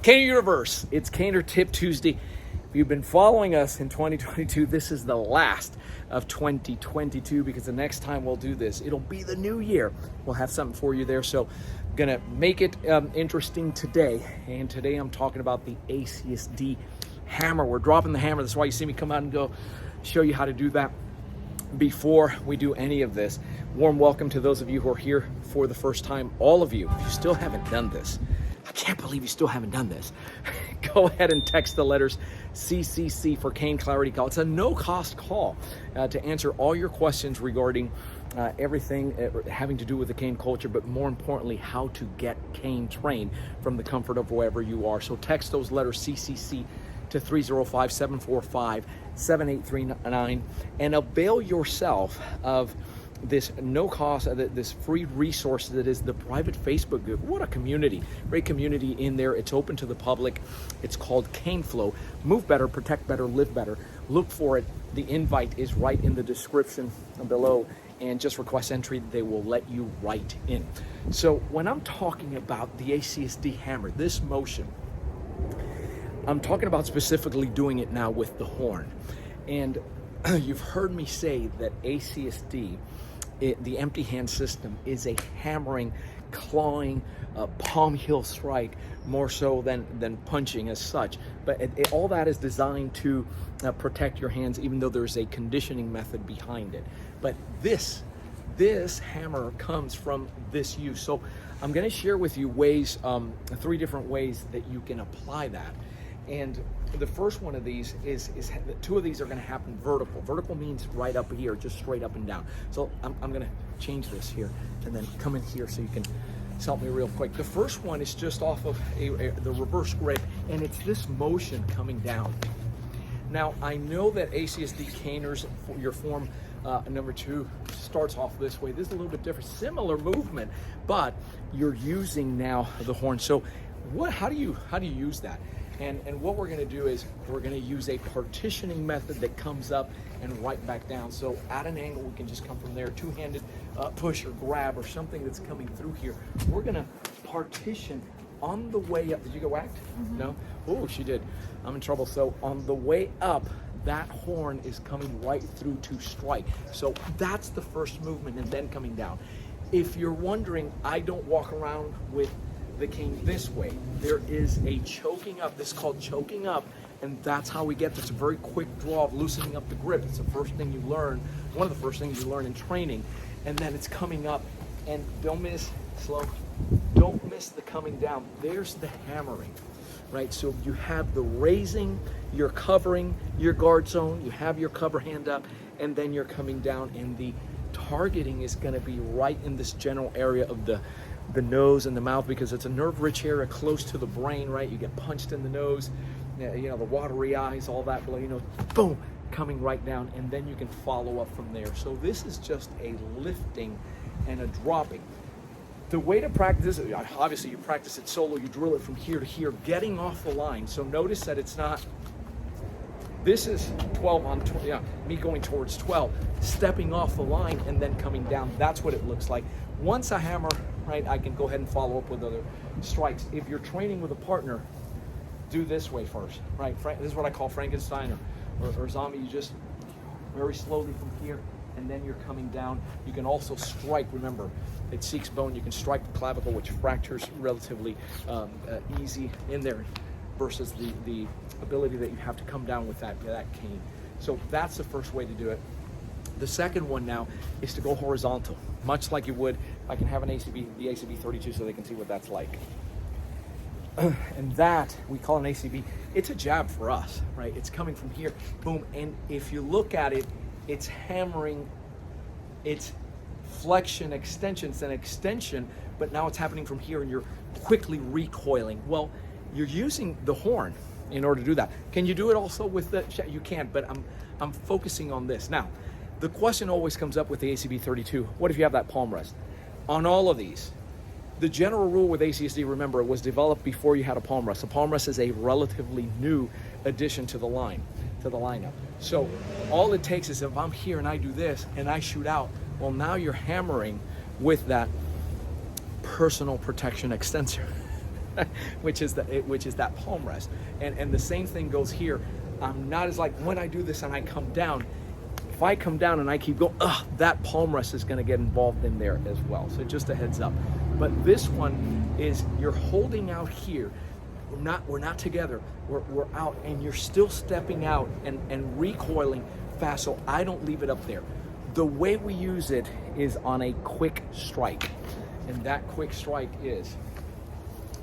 Caner Universe, it's Caner Tip Tuesday. If you've been following us in 2022, this is the last of 2022 because the next time we'll do this, it'll be the new year. We'll have something for you there. So I'm gonna make it interesting today. And today I'm talking about the ACSD hammer. We're dropping the hammer. That's why you see me come out and go show you how to do that. Before we do any of this, warm welcome to those of you who are here for the first time. All of you, if you still haven't done this, I can't believe you still haven't done this. Go ahead and text the letters CCC for Cane Clarity Call. It's a no-cost call to answer all your questions regarding everything having to do with the cane culture, but more importantly, how to get cane trained from the comfort of wherever you are. So text those letters CCC to 305-745-7839 and avail yourself of this no cost, this free resource that is the private Facebook group. What a community, great community in there. It's open to the public. It's called Cane Flow. Move better, protect better, live better. Look for it. The invite is right in the description below, and just request entry. They will let you right in. So when I'm talking about the ACSD hammer, this motion, I'm talking about specifically doing it now with the horn. And you've heard me say that ACSD, the empty hand system, is a hammering, clawing, palm heel strike more so than punching as such. But all that is designed to protect your hands, even though there's a conditioning method behind it. But this hammer comes from this use. So I'm going to share with you ways, 3 different ways that you can apply that. And the first one of these is 2 of these are going to happen vertical. Vertical means right up here, just straight up and down. So I'm going to change this here and then come in here so you can help me real quick. The first one is just off of the reverse grip, and it's this motion coming down. Now, I know that ACSD caners, your form number 2 starts off this way. This is a little bit different, similar movement, but you're using now the horn. So how do you use that? And what we're going to do is we're going to use a partitioning method that comes up and right back down. So at an angle, we can just come from there, 2-handed push or grab or something that's coming through here. We're going to partition on the way up. Did you get whacked? Mm-hmm. No? Oh, she did. I'm in trouble. So on the way up, that horn is coming right through to strike. So that's the first movement, and then coming down. If you're wondering, I don't walk around with the cane this way. There is a choking up. This is called choking up, and that's how we get this. A very quick draw of loosening up the grip. It's the first thing you learn, one of the first things you learn in training, and then it's coming up. And don't miss, slow, don't miss the coming down. There's the hammering, right? So you have the raising, you're covering your guard zone, you have your cover hand up, and then you're coming down, and the targeting is going to be right in this general area of the nose and the mouth, because it's a nerve-rich area close to the brain, right? You get punched in the nose, you know, the watery eyes, all that, you know, boom, coming right down, and then you can follow up from there. So this is just a lifting and a dropping. The way to practice this, obviously you practice it solo, you drill it from here to here, getting off the line. So notice that it's not, this is 12 on 20, yeah, me going towards 12, stepping off the line and then coming down. That's what it looks like. Once I hammer, right, I can go ahead and follow up with other strikes. If you're training with a partner, do this way first, right? This is what I call Frankenstein or zombie. You just very slowly from here, and then you're coming down. You can also strike, remember, it seeks bone. You can strike the clavicle, which fractures relatively easy in there, versus the ability that you have to come down with that cane. So that's the first way to do it. The second one now is to go horizontal, much like you would. I can have the ACB 32 so they can see what that's like. And that, we call an ACB, it's a jab for us, right? It's coming from here, boom. And if you look at it, it's hammering, it's flexion, extension, it's an extension, but now it's happening from here and you're quickly recoiling. Well, you're using the horn in order to do that. Can you do it also with the, you can, but I'm focusing on this. Now, the question always comes up with the ACB 32, what if you have that palm rest? On all of these, the general rule with ACSD, remember, it was developed before you had a palm rest. A palm rest is a relatively new addition to the lineup. So all it takes is if I'm here and I do this and I shoot out, well, now you're hammering with that personal protection extensor. which is that palm rest. And the same thing goes here. I'm not as like when I do this and I come down. If I come down and I keep going, that palm rest is going to get involved in there as well. So just a heads up. But this one is you're holding out here. We're not together. We're out, and you're still stepping out and recoiling fast. So I don't leave it up there. The way we use it is on a quick strike, and that quick strike is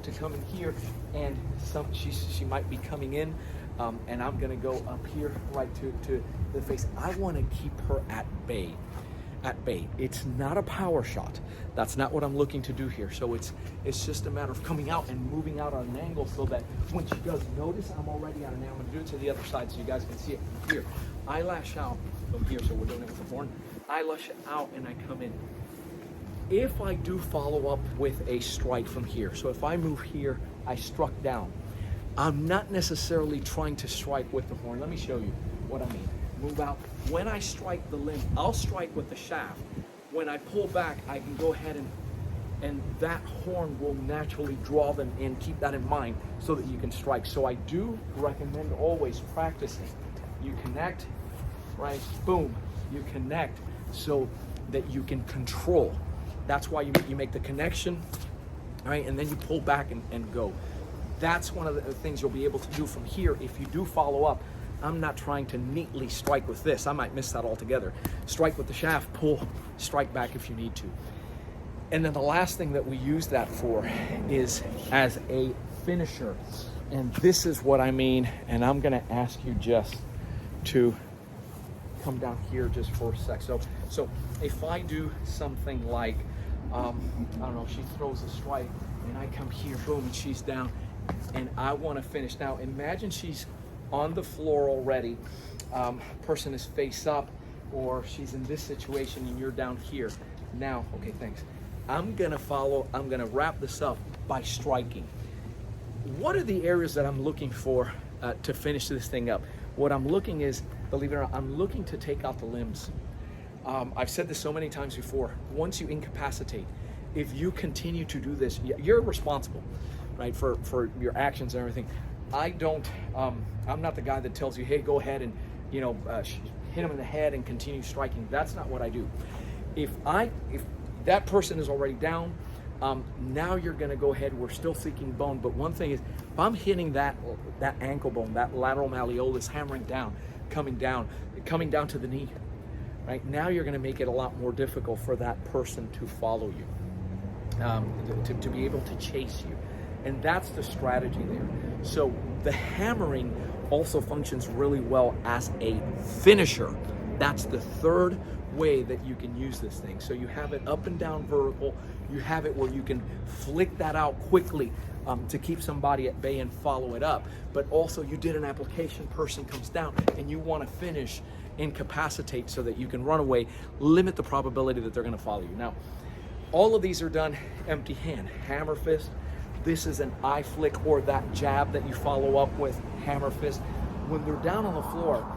to come in here, and she might be coming in, and I'm gonna go up here right to the face. I want to keep her at bay. It's not a power shot. That's not what I'm looking to do here. So it's just a matter of coming out and moving out on an angle so that when she does notice I'm already on an angle. I'm gonna do it to the other side so you guys can see it from here. I lash out from here, so we're doing it with the horn. I lash out and I come in. If I do follow up with a strike from here, so if I move here, I struck down. I'm not necessarily trying to strike with the horn. Let me show you what I mean. Move out. When I strike the limb, I'll strike with the shaft. When I pull back, I can go ahead and that horn will naturally draw them in. Keep that in mind so that you can strike. So I do recommend always practicing. You connect, right? Boom. You connect so that you can control. That's why you make the connection, right? And then you pull back and go. That's one of the things you'll be able to do from here. If you do follow up, I'm not trying to neatly strike with this. I might miss that altogether. Strike with the shaft, pull, strike back if you need to. And then the last thing that we use that for is as a finisher. And this is what I mean. And I'm gonna ask you just to come down here just for a sec. So if I do something like, I don't know, she throws a strike and I come here, boom, and she's down and I wanna finish. Now imagine she's on the floor already, person is face up, or she's in this situation and you're down here. Now, okay, thanks. I'm gonna wrap this up by striking. What are the areas that I'm looking for to finish this thing up? What I'm looking is, believe it or not, I'm looking to take out the limbs. I've said this so many times before, once you incapacitate, if you continue to do this, you're responsible, right, for your actions and everything. I'm not the guy that tells you, hey, go ahead and, hit him in the head and continue striking. That's not what I do. If that person is already down, now you're gonna go ahead, we're still seeking bone, but one thing is, if I'm hitting that ankle bone, that lateral malleolus, hammering down, coming down to the knee, right? Now you're gonna make it a lot more difficult for that person to follow you, to be able to chase you. And that's the strategy there. So the hammering also functions really well as a finisher. That's the third way that you can use this thing. So you have it up and down vertical, you have it where you can flick that out quickly to keep somebody at bay and follow it up. But also you did an application, person comes down and you want to finish, incapacitate so that you can run away, limit the probability that they're going to follow you. Now, all of these are done empty hand, hammer fist. This is an eye flick or that jab that you follow up with hammer fist. When they're down on the floor,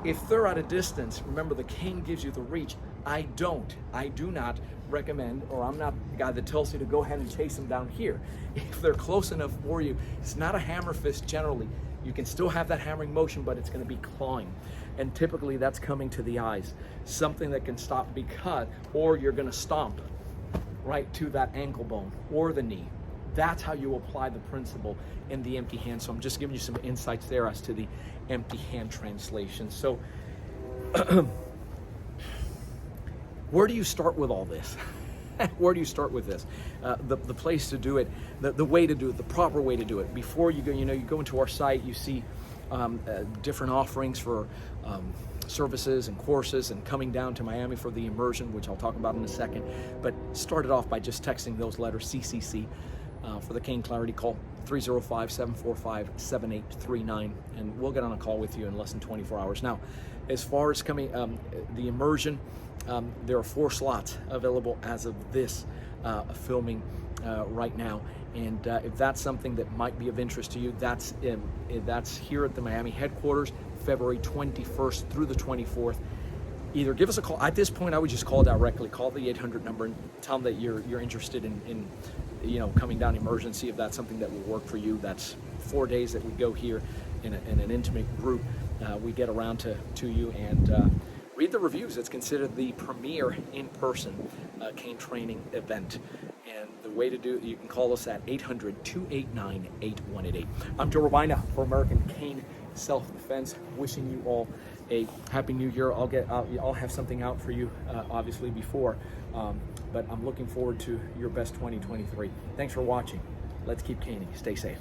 if they're at a distance, remember the cane gives you the reach. I do not recommend, or I'm not the guy that tells you to go ahead and chase them down here. If they're close enough for you, it's not a hammer fist generally. You can still have that hammering motion, but it's gonna be clawing. And typically that's coming to the eyes. Something that can stop because, or you're gonna stomp right to that ankle bone or the knee. That's how you apply the principle in the empty hand. So I'm just giving you some insights there as to the empty hand translation. So where do you start with all this? Where do you start with this? The place to do it, the way to do it, the proper way to do it. Before you go, you go into our site, you see different offerings for services and courses, and coming down to Miami for the Immersion, which I'll talk about in a second. But start it off by just texting those letters, CCC. For the Cane Clarity, call 305-745-7839, and we'll get on a call with you in less than 24 hours. Now, as far as coming, the Immersion, there are 4 slots available as of this filming right now. And if that's something that might be of interest to you, that's here at the Miami headquarters, February 21st through the 24th. Either give us a call. At this point, I would just call directly. Call the 800 number and tell them that you're interested in coming down Immersion, see if that's something that will work for you. That's 4 days that we go here in an intimate group. We get around to you and read the reviews. It's considered the premier in-person cane training event. And the way to do it, you can call us at 800-289-8188. I'm Joe Robaina for American Cane Self-Defense. Wishing you all a happy new year. I'll have something out for you, obviously before, but I'm looking forward to your best 2023. Thanks for watching. Let's keep caning. Stay safe.